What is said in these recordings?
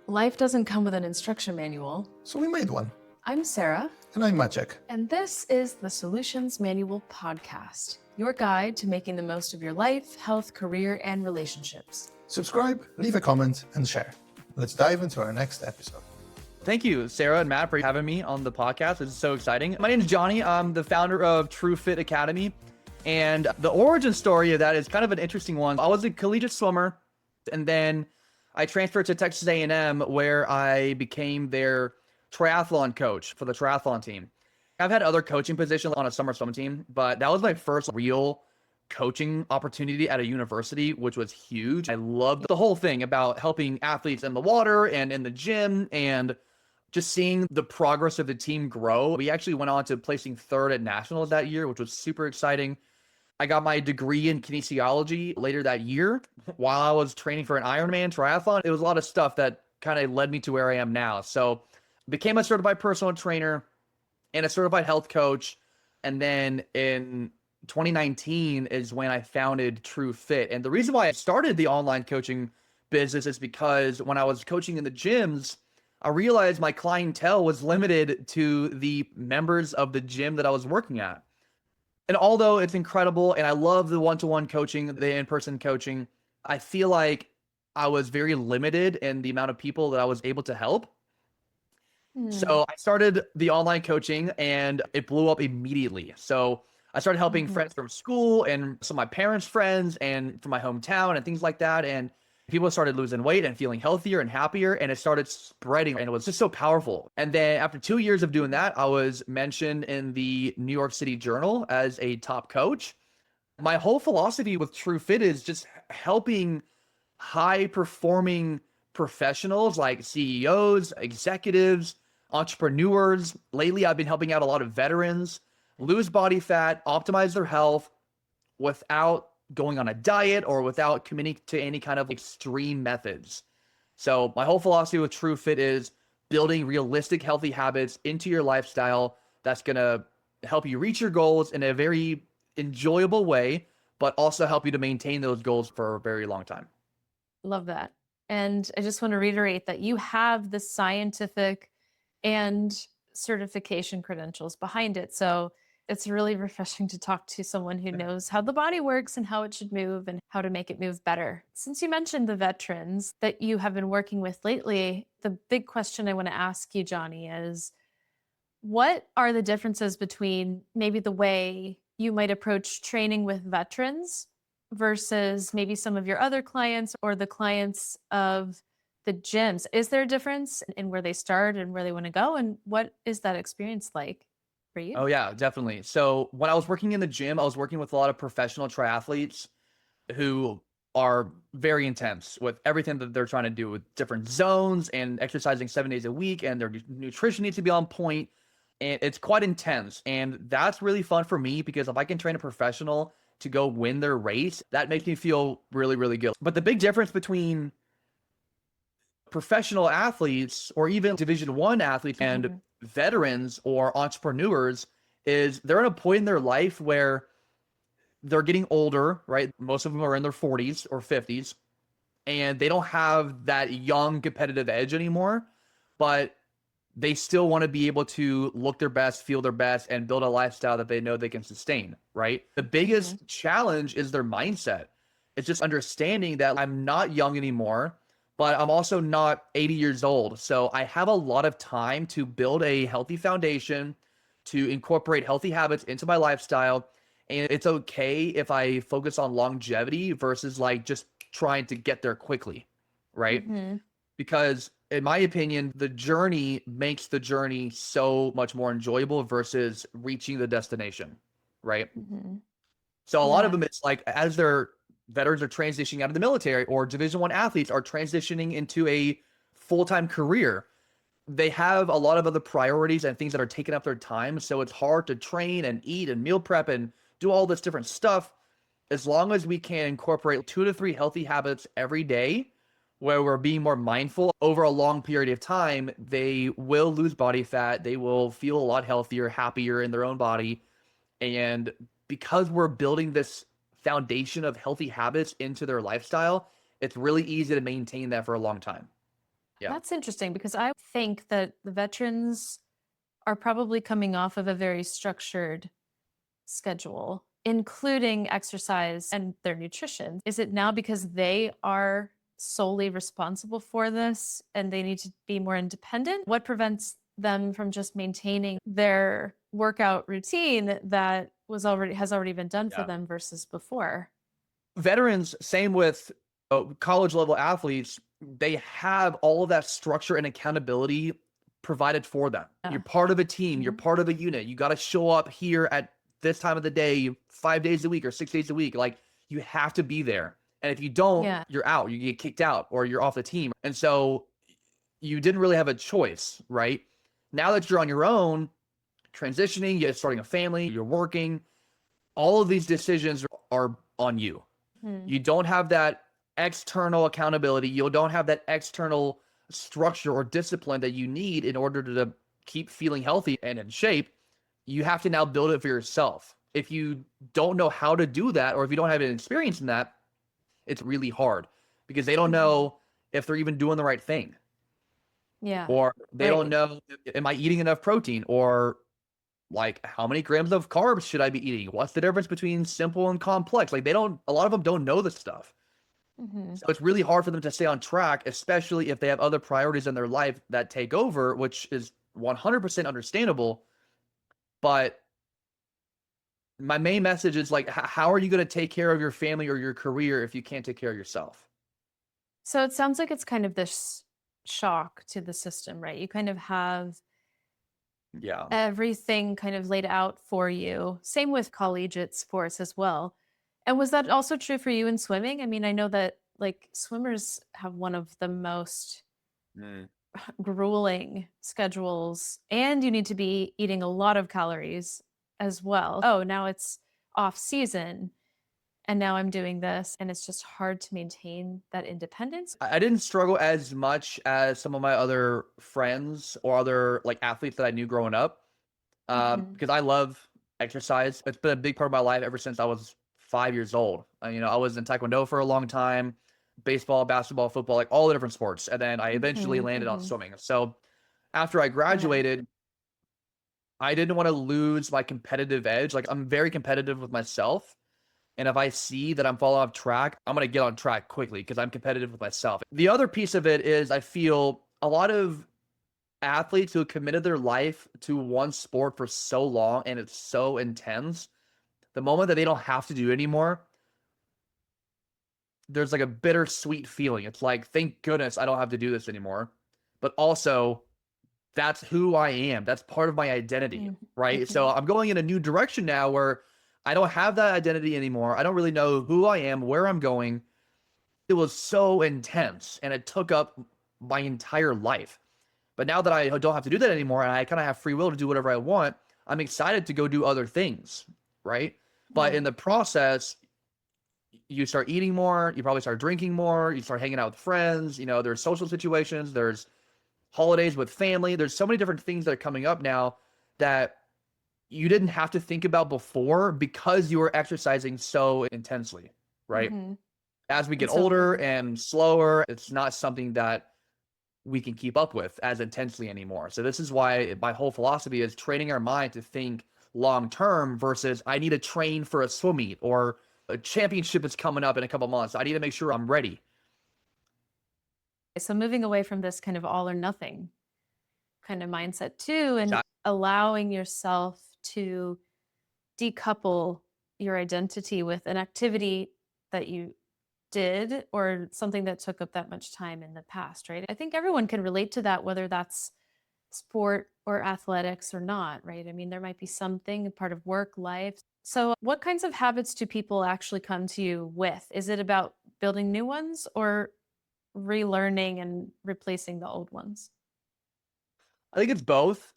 Life doesn't come with an instruction manual. So we made one. I'm Sarah. And I'm Maciek. And this is the Solutions Manual Podcast, your guide to making the most of your life, health, career, and relationships. Subscribe, leave a comment, and share. Let's dive into our next episode. Thank you, Sarah and Matt, for having me on the podcast. This is so exciting. My name is Johnny. I'm the founder of True Fit Academy. And the origin story of that is kind of an interesting one. I was a collegiate swimmer, and then I transferred to Texas A&M, where I became their triathlon coach for the triathlon team. I've had other coaching positions on a summer swim team, but that was my first real coaching opportunity at a university, which was huge. I loved the whole thing about helping athletes in the water and in the gym and just seeing the progress of the team grow. We actually went on to placing third at nationals that year, which was super exciting. I got my degree in kinesiology later that year while I was training for an Ironman triathlon. It was a lot of stuff that kind of led me to where I am now. So became a certified personal trainer and a certified health coach. And then in 2019 is when I founded True Fit. And the reason why I started the online coaching business is because when I was coaching in the gyms, I realized my clientele was limited to the members of the gym that I was working at. And although it's incredible and I love the one-to-one coaching, the in-person coaching, I feel like I was very limited in the amount of people that I was able to help. So I started the online coaching and it blew up immediately. So I started helping friends from school and some of my parents' friends and from my hometown and things like that. And people started losing weight and feeling healthier and happier, and it started spreading, and it was just so powerful. And then after 2 years of doing that, I was mentioned in the New York City Journal as a top coach. My whole philosophy with True Fit is just helping high performing professionals like CEOs, executives, entrepreneurs. Lately, I've been helping out a lot of veterans lose body fat, optimize their health without going on a diet or without committing to any kind of extreme methods. So my whole philosophy with True Fit is building realistic, healthy habits into your lifestyle that's going to help you reach your goals in a very enjoyable way, but also help you to maintain those goals for a very long time. Love that. And I just want to reiterate that you have the scientific and certification credentials behind it. So it's really refreshing to talk to someone who knows how the body works and how it should move and how to make it move better. Since you mentioned the veterans that you have been working with lately, the big question I want to ask you, Johnny, is what are the differences between maybe the way you might approach training with veterans versus maybe some of your other clients or the clients of the gyms? Is there a difference in where they start and where they want to go? And what is that experience like for you? Oh yeah, definitely. So when I was working in the gym, I was working with a lot of professional triathletes who are very intense with everything that they're trying to do with different zones and exercising 7 days a week, and their nutrition needs to be on point. And it's quite intense. And that's really fun for me because if I can train a professional to go win their race, that makes me feel really, really good. But the big difference between professional athletes or even Division I athletes and veterans or entrepreneurs is they're at a point in their life where they're getting older, right? Most of them are in their 40s or 50s, and they don't have that young competitive edge anymore, but they still want to be able to look their best, feel their best, and build a lifestyle that they know they can sustain, right? The biggest challenge is their mindset. It's just understanding that I'm not young anymore, but I'm also not 80 years old. So I have a lot of time to build a healthy foundation, to incorporate healthy habits into my lifestyle. And it's okay if I focus on longevity versus like just trying to get there quickly, right? Because in my opinion, the journey makes the journey so much more enjoyable versus reaching the destination, right? So a lot of Yeah. them, it's like as their veterans are transitioning out of the military or Division I athletes are transitioning into a full-time career, they have a lot of other priorities and things that are taking up their time. So it's hard to train and eat and meal prep and do all this different stuff. As long as we can incorporate 2 to 3 healthy habits every day where we're being more mindful over a long period of time, they will lose body fat. They will feel a lot healthier, happier in their own body. And because we're building this foundation of healthy habits into their lifestyle, it's really easy to maintain that for a long time. Yeah. That's interesting because I think that the veterans are probably coming off of a very structured schedule, including exercise and their nutrition. Is it now because they are solely responsible for this and they need to be more independent? What prevents them from just maintaining their workout routine that has already been done for Yeah. them versus before? Veterans, same with college level athletes, they have all of that structure and accountability provided for them. Yeah. You're part of a team, you're Mhm. part of a unit. You got to show up here at this time of the day, 5 days a week or 6 days a week. Like, you have to be there. And if you don't, Yeah. you're out, you get kicked out, or you're off the team. And so you didn't really have a choice, right? Now that you're on your own, transitioning, you're starting a family, you're working, all of these decisions are on you. Hmm. You don't have that external accountability. You don't have that external structure or discipline that you need in order to keep feeling healthy and in shape. You have to now build it for yourself. If you don't know how to do that, or if you don't have an experience in that, it's really hard because they don't know if they're even doing the right thing, Yeah. or they don't Right. know, am I eating enough protein, or like, how many grams of carbs should I be eating? What's the difference between simple and complex? Like, a lot of them don't know this stuff. Mhm. So it's really hard for them to stay on track, especially if they have other priorities in their life that take over, which is 100% understandable. But my main message is like, how are you going to take care of your family or your career if you can't take care of yourself? So it sounds like it's kind of this shock to the system, right? You kind of have Yeah. everything kind of laid out for you. Same with collegiate sports as well. And was that also true for you in swimming? I mean, I know that like swimmers have one of the most Mm. grueling schedules, and you need to be eating a lot of calories as well. Oh, now it's off season, and now I'm doing this, and it's just hard to maintain that independence. I didn't struggle as much as some of my other friends or other like athletes that I knew growing up, Mhm. because I love exercise. It's been a big part of my life ever since I was 5 years old. I was in Taekwondo for a long time, baseball, basketball, football, like all the different sports. And then I eventually Mhm, landed on mhm. swimming. So after I Yeah. graduated, I didn't want to lose my competitive edge. Like, I'm very competitive with myself. And if I see that I'm falling off track, I'm going to get on track quickly because I'm competitive with myself. The other piece of it is I feel a lot of athletes who have committed their life to one sport for so long and it's so intense, the moment that they don't have to do it anymore, there's like a bittersweet feeling. It's like, thank goodness I don't have to do this anymore. But also, that's who I am. That's part of my identity, Mhm, right? So mhm. I'm going in a new direction now where I don't have that identity anymore. I don't really know who I am, where I'm going. It was so intense and it took up my entire life. But now that I don't have to do that anymore and I kind of have free will to do whatever I want, I'm excited to go do other things, right? But Yeah. in the process, you start eating more, you probably start drinking more, you start hanging out with friends, there's social situations, there's holidays with family. There's so many different things that are coming up now that you didn't have to think about before because you were exercising so intensely, right? Mhm. As we And get so older and slower, it's not something that we can keep up with as intensely anymore. So this is why my whole philosophy is training our mind to think long term versus I need to train for a swim meet or a championship is coming up in a couple months. I need to make sure I'm ready. moving away from this kind of all or nothing kind of mindset too, and Exactly. allowing yourself to decouple your identity with an activity that you did or something that took up that much time in the past, right? I think everyone can relate to that, whether that's sport or athletics or not, right? I mean, there might be something part of work life. So, what kinds of habits do people actually come to you with? Is it about building new ones or relearning and replacing the old ones? I think it's both.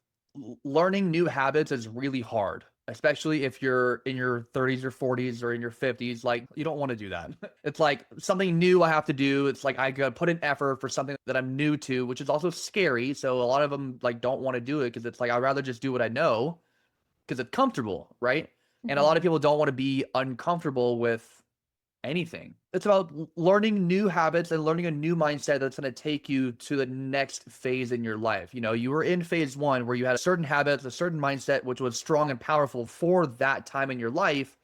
Learning new habits is really hard, especially if you're in your 30s or 40s or in your 50s. Like, you don't want to do that. It's like something new I have to do. It's like I gotta put in effort for something that I'm new to, which is also scary. So a lot of them like don't want to do it because it's like I'd rather just do what I know because it's comfortable, right? And a lot of Mhm. people don't want to be uncomfortable with anything. It's about learning new habits and learning a new mindset that's going to take you to the next phase in your life. You know, you were in phase one where you had certain habits, a certain mindset, which was strong and powerful for that time in your life.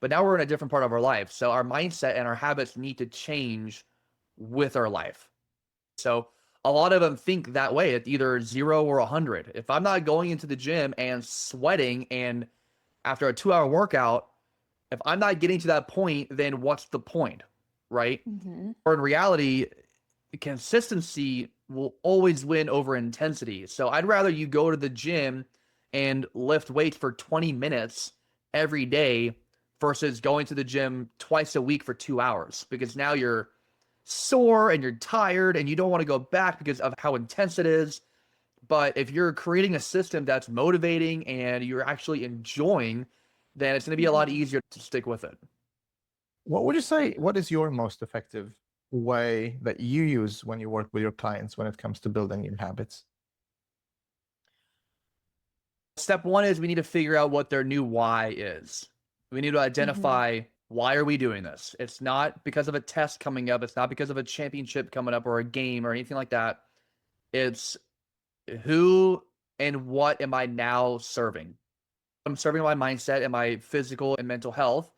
But now we're in a different part of our life. So our mindset and our habits need to change with our life. So a lot of them think that way. It's either 0 or 100. If I'm not going into the gym and sweating, and after a 2-hour workout, if I'm not getting to that point, then what's the point, right? Or in reality, consistency will always win over intensity. So I'd rather you go to the gym and lift weights for 20 minutes every day versus going to the gym twice a week for 2 hours, because now you're sore and you're tired and you don't want to go back because of how intense it is. But if you're creating a system that's motivating and you're actually enjoying, then it's going to be a lot easier to stick with it. What would you say, what is your most effective way that you use when you work with your clients when it comes to building new habits? Step one is we need to figure out what their new why is. We need to identify why are we doing this? It's not because of a test coming up. It's not because of a championship coming up or a game or anything like that. It's who and what am I now serving? I'm serving my mindset and my physical and mental health,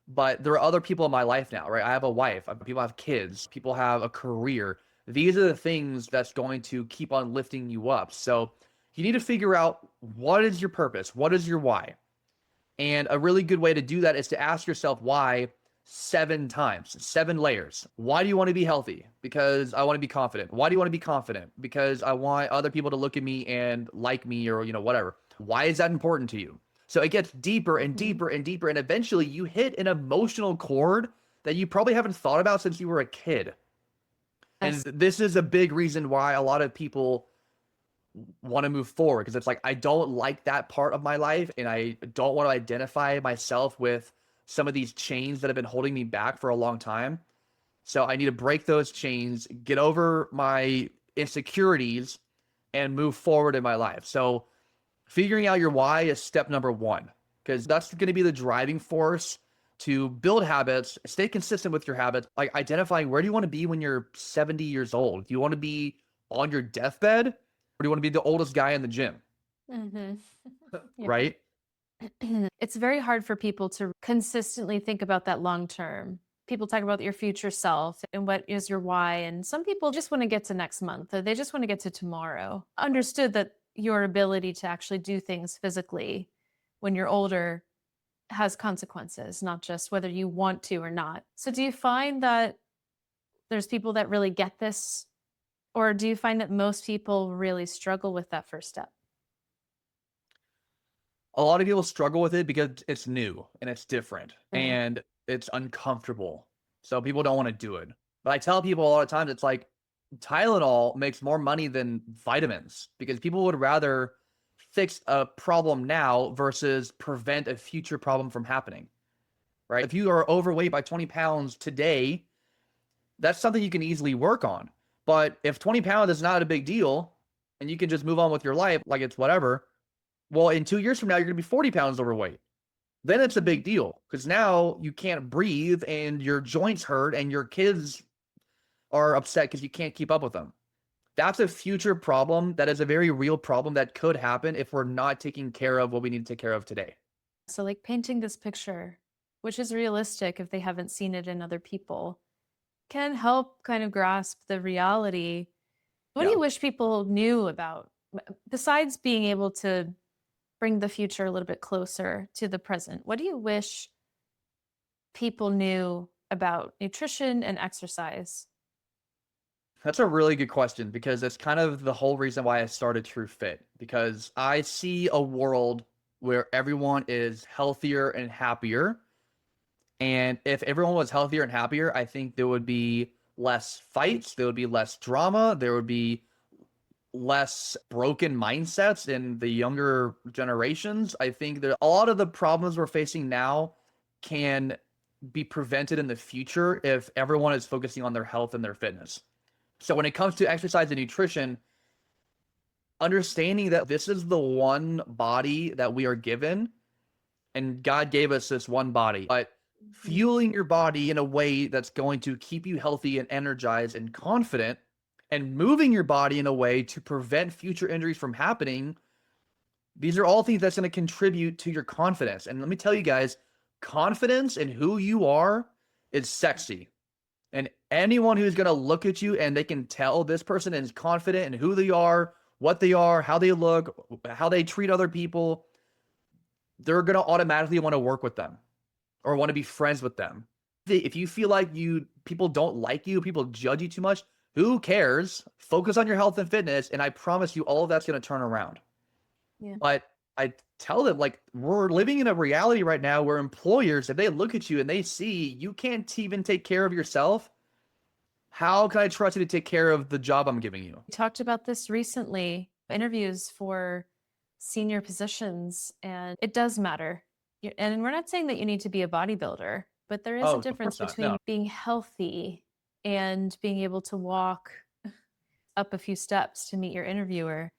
but there are other people in my life now, right? I have a wife, people have kids, people have a career. These are the things that's going to keep on lifting you up. So you need to figure out, what is your purpose? What is your why? And a really good way to do that is to ask yourself why 7 times, 7 layers. Why do you want to be healthy? Because I want to be confident. Why do you want to be confident? Because I want other people to look at me and like me, or, you know, whatever. Why is that important to you? So it gets deeper and deeper and deeper. And eventually you hit an emotional chord that you probably haven't thought about since you were a kid. And this is a big reason why a lot of people want to move forward, because it's like, I don't like that part of my life and I don't want to identify myself with some of these chains that have been holding me back for a long time. So I need to break those chains, get over my insecurities, and move forward in my life. So figuring out your why is step number 1, because that's going to be the driving force to build habits, stay consistent with your habits, like identifying, where do you want to be when you're 70 years old? Do you want to be on your deathbed, or do you want to be the oldest guy in the gym? Yeah. Right? It's very hard for people to consistently think about that long term. People talk about your future self and what is your why. And some people just want to get to next month, or they just want to get to tomorrow. Understood that your ability to actually do things physically when you're older has consequences, not just whether you want to or not. So do you find that there's people that really get this, or do you find that most people really struggle with that first step? A lot of people struggle with it because it's new and it's different Mhm. and it's uncomfortable. So people don't want to do it. But I tell people a lot of times, it's like Tylenol makes more money than vitamins, because people would rather fix a problem now versus prevent a future problem from happening, right? If you are overweight by 20 pounds today, that's something you can easily work on. But if 20 pounds is not a big deal and you can just move on with your life like it's whatever, well, in 2 years from now, you're going to be 40 pounds overweight. Then it's a big deal, because now you can't breathe and your joints hurt and your kids are upset because you can't keep up with them. That's a future problem. That is a very real problem that could happen if we're not taking care of what we need to take care of today. So, like painting this picture, which is realistic if they haven't seen it in other people, can help kind of grasp the reality. What do Yeah. you wish people knew about, besides being able to bring the future a little bit closer to the present? What do you wish people knew about nutrition and exercise? That's a really good question, because it's kind of the whole reason why I started TrueFit, because I see a world where everyone is healthier and happier. And if everyone was healthier and happier, I think there would be less fights, there would be less drama, there would be less broken mindsets in the younger generations. I think that a lot of the problems we're facing now can be prevented in the future if everyone is focusing on their health and their fitness. So when it comes to exercise and nutrition, understanding that this is the one body that we are given, and God gave us this one body, but fueling your body in a way that's going to keep you healthy and energized and confident, and moving your body in a way to prevent future injuries from happening. These are all things that's going to contribute to your confidence. And let me tell you guys, confidence in who you are is sexy. And anyone who's going to look at you and they can tell this person is confident in who they are, what they are, how they look, how they treat other people, they're going to automatically want to work with them or want to be friends with them. If you feel like people don't like you, people judge you too much, who cares? Focus on your health and fitness, and I promise you all of that's going to turn around. Yeah. But I tell them, like, we're living in a reality right now where employers, if they look at you and they see you can't even take care of yourself, how can I trust you to take care of the job I'm giving you? We talked about this recently, interviews for senior positions, and it does matter. And we're not saying that you need to be a bodybuilder, but there is Oh, a of difference course not, between no. being healthy and being able to walk up a few steps to meet your interviewer,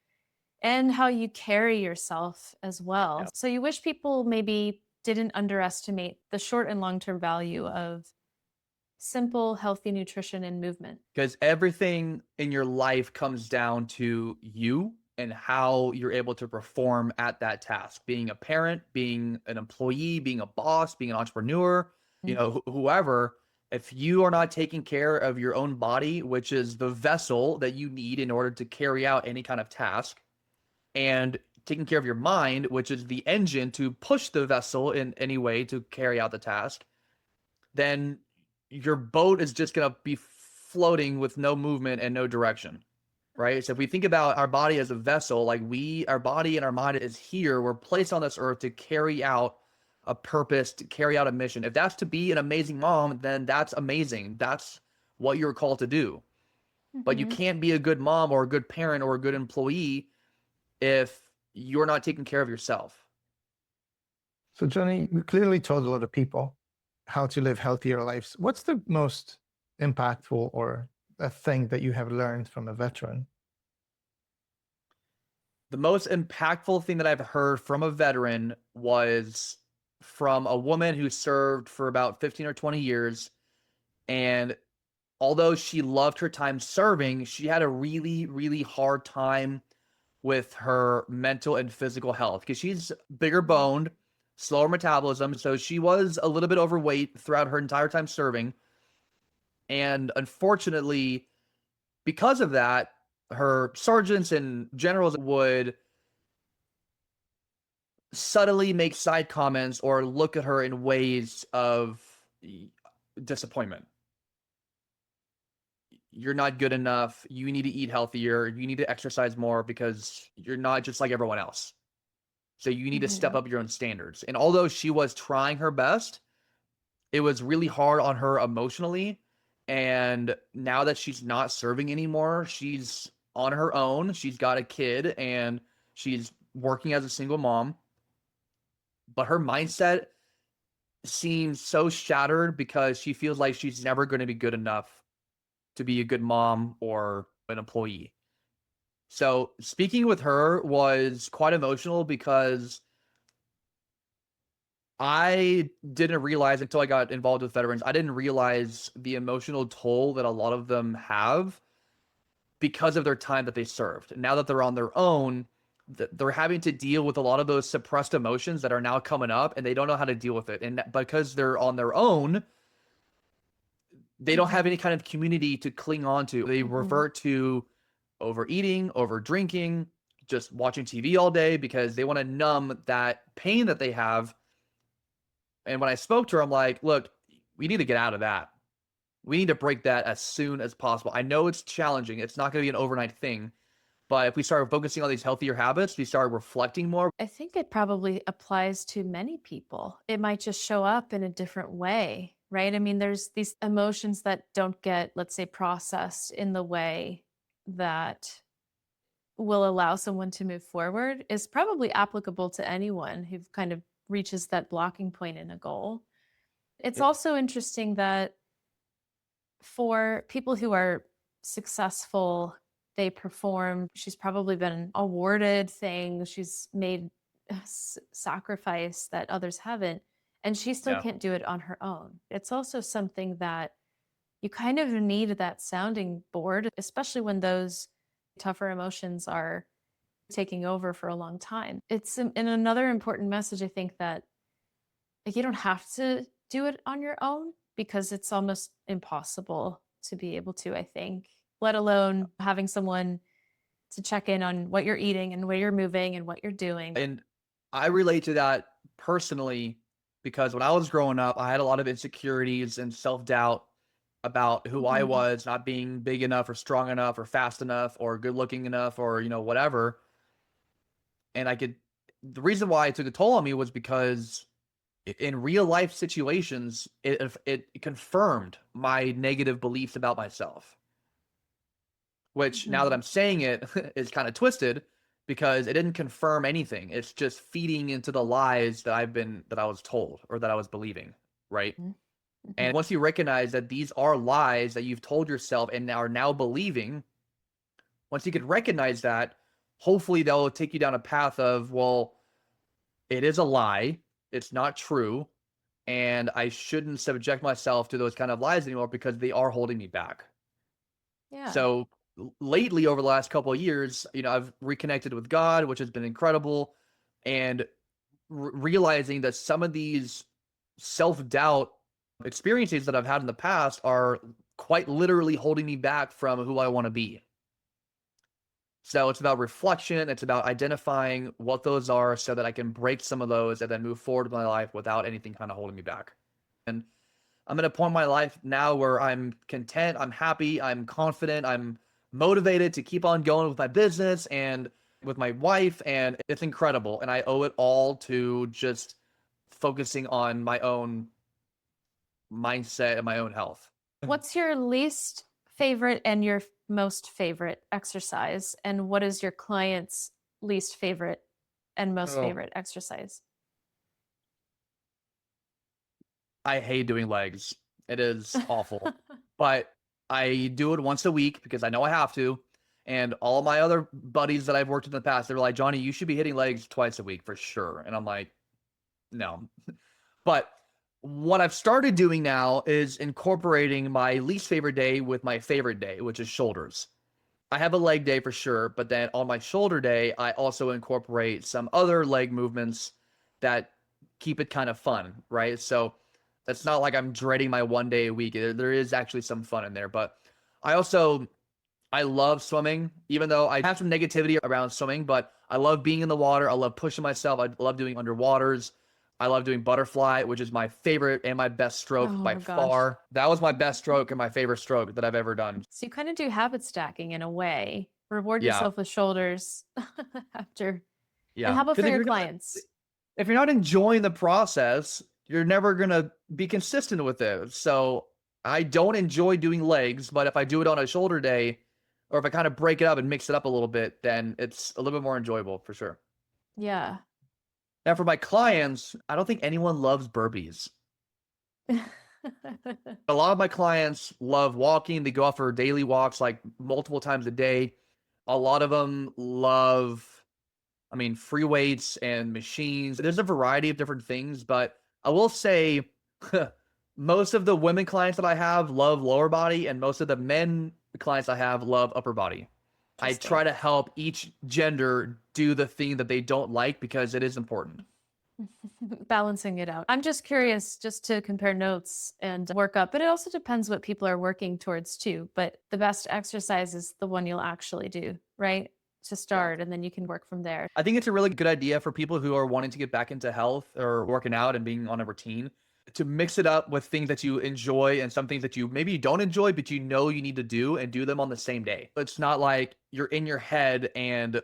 and how you carry yourself as well. Yeah. So you wish people maybe didn't underestimate the short and long-term value of simple, healthy nutrition and movement. Because everything in your life comes down to you and how you're able to perform at that task. Being a parent, being an employee, being a boss, being an entrepreneur, you know, whoever, if you are not taking care of your own body, which is the vessel that you need in order to carry out any kind of task, and taking care of your mind, which is the engine to push the vessel in any way to carry out the task, then your boat is just going to be floating with no movement and no direction, right? So if we think about our body as a vessel, like our body and our mind is here, we're placed on this earth to carry out a purpose, to carry out a mission. If that's to be an amazing mom, then that's amazing. That's what you're called to do. But you can't be a good mom or a good parent or a good employee if you're not taking care of yourself. So, Johnny, you clearly told a lot of people how to live healthier lives. What's the most impactful or a thing that you have learned from a veteran? The most impactful thing that I've heard from a veteran was from a woman who served for about 15 or 20 years. And although she loved her time serving, she had a really, really hard time with her mental and physical health because she's bigger boned, slower metabolism. So she was a little bit overweight throughout her entire time serving. And unfortunately, because of that, her sergeants and generals would subtly make side comments or look at her in ways of disappointment. You're not good enough. You need to eat healthier. You need to exercise more because you're not just like everyone else. So you need to step up your own standards. And although she was trying her best, it was really hard on her emotionally. And now that she's not serving anymore, she's on her own. She's got a kid and she's working as a single mom. But her mindset seems so shattered because she feels like she's never going to be good enough to be a good mom or an employee. So speaking with her was quite emotional because I didn't realize until I got involved with veterans, I didn't realize the emotional toll that a lot of them have because of their time that they served. Now that they're on their own, they're having to deal with a lot of those suppressed emotions that are now coming up and they don't know how to deal with it. And because they're on their own, they don't have any kind of community to cling on to. They revert to overeating, over drinking, just watching TV all day because they want to numb that pain that they have. And when I spoke to her, I'm like, look, we need to get out of that. We need to break that as soon as possible. I know it's challenging. It's not going to be an overnight thing. But if we start focusing on these healthier habits, we start reflecting more. I think it probably applies to many people. It might just show up in a different way, right? I mean, there's these emotions that don't get, let's say, processed in the way that will allow someone to move forward is probably applicable to anyone who kind of reaches that blocking point in a goal. It's also interesting that for people who are successful, they perform, she's probably been awarded things, she's made sacrifice that others haven't. and she still Yeah. can't do it on her own. It's also something that you kind of need that sounding board, especially when those tougher emotions are taking over for a long time. It's and another important message, I think, that like you don't have to do it on your own because it's almost impossible to be able to, I think, let alone having someone to check in on what you're eating and where you're moving and what you're doing. And I relate to that personally because when I was growing up, I had a lot of insecurities and self-doubt about who I Mhm. was, not being big enough or strong enough or fast enough or good looking enough or, whatever. And the reason why it took a toll on me was because in real life situations, it confirmed my negative beliefs about myself, which now that Mhm. I'm saying it is kind of twisted because it didn't confirm anything. It's just feeding into the lies that I was told or that I was believing, right? Mhm. Mhm. And once you recognize that these are lies that you've told yourself and are now believing, once you can recognize that, hopefully that will take you down a path of, well, it is a lie, it's not true, and I shouldn't subject myself to those kind of lies anymore because they are holding me back. Yeah. So lately, over the last couple of years, I've reconnected with God, which has been incredible, and realizing that some of these self-doubt experiences that I've had in the past are quite literally holding me back from who I want to be. So it's about reflection. It's about identifying what those are so that I can break some of those and then move forward with my life without anything kind of holding me back. And I'm at a point in my life now where I'm content, I'm happy, I'm confident, I'm motivated to keep on going with my business and with my wife. And it's incredible. And I owe it all to just focusing on my own mindset and my own health. What's your least favorite and your most favorite exercise? And what is your client's least favorite and most Oh, favorite exercise? I hate doing legs. It is awful. But I do it once a week because I know I have to. And all my other buddies that I've worked with in the past, they were like, Johnny, you should be hitting legs twice a week for sure. And I'm like, no. But what I've started doing now is incorporating my least favorite day with my favorite day, which is shoulders. I have a leg day for sure, but then on my shoulder day, I also incorporate some other leg movements that keep it kind of fun, right? So it's not like I'm dreading my 1 day a week. There is actually some fun in there, but I also I love swimming, even though I have some negativity around swimming, but I love being in the water. I love pushing myself. I love doing underwaters. I love doing butterfly, which is my favorite and my best stroke by Oh gosh. far. That was my best stroke and my favorite stroke that I've ever done. So you kind of do habit stacking in a way. Reward Yeah, yourself with shoulders after. And yeah. how about for Because your clients? if you're not enjoying the process, you're never gonna be consistent with it. So I don't enjoy doing legs, but if I do it on a shoulder day, or if I kind of break it up and mix it up a little bit, then it's a little bit more enjoyable for sure. Yeah. Now for my clients, I don't think anyone loves burpees. A lot of my clients love walking. They go out for daily walks like multiple times a day. A lot of them love, free weights and machines. There's a variety of different things, but I will say most of the women clients that I have love lower body, and most of the men clients I have love upper body. I Interesting. try to help each gender do the thing that they don't like because it is important. Balancing it out. I'm just curious, just to compare notes and work up, but it also depends what people are working towards too. But the best exercise is the one you'll actually do, right? To Yeah. start, and then you can work from there. I think it's a really good idea for people who are wanting to get back into health or working out and being on a routine to mix it up with things that you enjoy and some things that you maybe you don't enjoy, but you know you need to do and do them on the same day. It's not like you're in your head and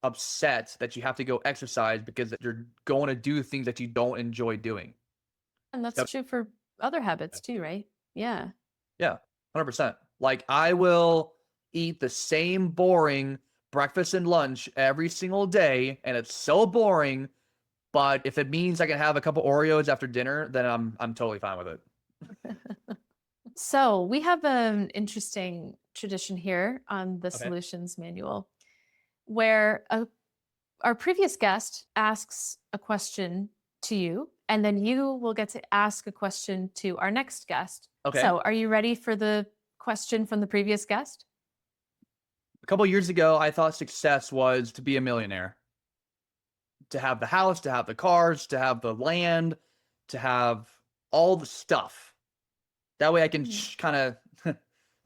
upset that you have to go exercise because you're going to do things that you don't enjoy doing. And that's Yep. true for other habits too, right? Yeah. Yeah, 100%. Like I will eat the same boring breakfast and lunch every single day, and it's so boring. But if it means I can have a couple Oreos after dinner, then I'm totally fine with it. So we have an interesting tradition here on the Okay. solutions manual where our previous guest asks a question to you, and then you will get to ask a question to our next guest. Okay. So, are you ready for the question from the previous guest? A couple years ago, I thought success was to be a millionaire, to have the house, to have the cars, to have the land, to have all the stuff. That way I can kind of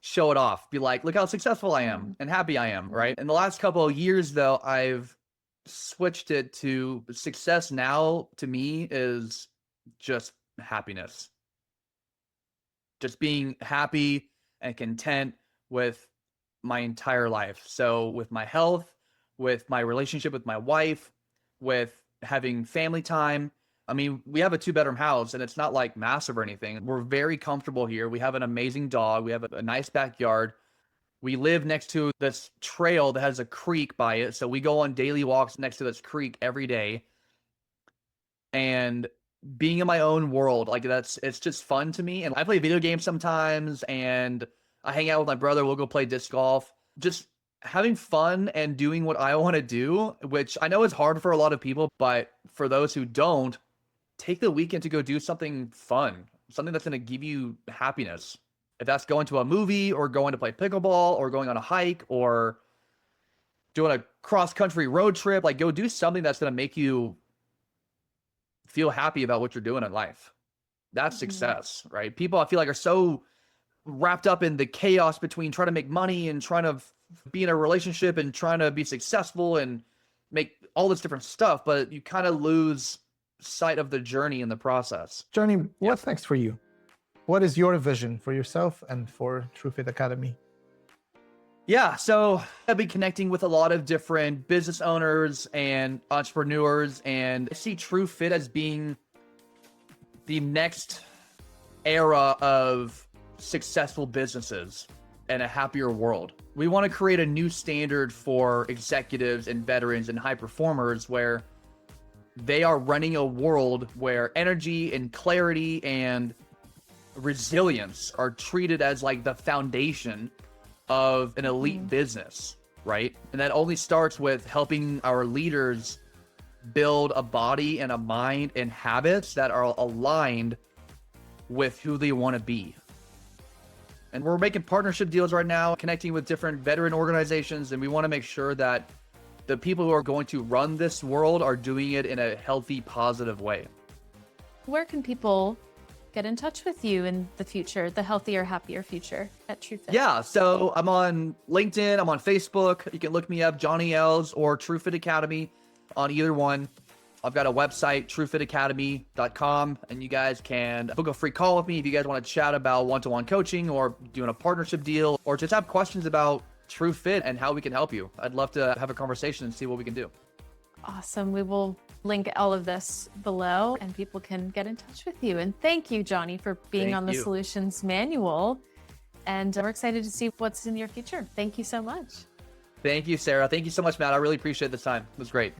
show it off, be like, look how successful I am and happy I am, right? In the last couple of years, though, I've switched it to success now to me is just happiness. Just being happy and content with my entire life. So with my health, with my relationship with my wife, with having family time. I mean, we have a 2-bedroom house and it's not like massive or anything. We're very comfortable here. We have an amazing dog. We have a nice backyard. We live next to this trail that has a creek by it. So we go on daily walks next to this creek every day. And being in my own world, like it's just fun to me. And I play video games sometimes and I hang out with my brother. We'll go play disc golf. Just having fun and doing what I want to do, which I know is hard for a lot of people, but for those who don't, take the weekend to go do something fun, something that's going to give you happiness. If that's going to a movie or going to play pickleball or going on a hike or doing a cross-country road trip, like go do something that's going to make you feel happy about what you're doing in life. That's success, right? People I feel like are so wrapped up in the chaos between trying to make money and trying to be in a relationship and trying to be successful and make all this different stuff, but you kind of lose sight of the journey in the process. Johnny, what's next for you? What is your vision for yourself and for TrueFit Academy? Yeah, so I've been connecting with a lot of different business owners and entrepreneurs, and I see TrueFit as being the next era of successful businesses and a happier world. We want to create a new standard for executives and veterans and high performers where they are running a world where energy and clarity and resilience are treated as like the foundation of an elite business, right? And that only starts with helping our leaders build a body and a mind and habits that are aligned with who they want to be. And we're making partnership deals right now, connecting with different veteran organizations, and we want to make sure that the people who are going to run this world are doing it in a healthy, positive way. Where can people get in touch with you in the future, the healthier, happier future at TrueFit? Yeah, so I'm on LinkedIn, I'm on Facebook. You can look me up, Johnny Els or TrueFit Academy on either one. I've got a website, truefitacademy.com, and you guys can book a free call with me if you guys want to chat about one-to-one coaching or doing a partnership deal or just have questions about TrueFit and how we can help you. I'd love to have a conversation and see what we can do. Awesome. We will link all of this below and people can get in touch with you. And thank you, Johnny, for being Thank on the you. Solutions Manual. And we're excited to see what's in your future. Thank you so much. Thank you, Sarah. Thank you so much, Matt. I really appreciate this time. It was great.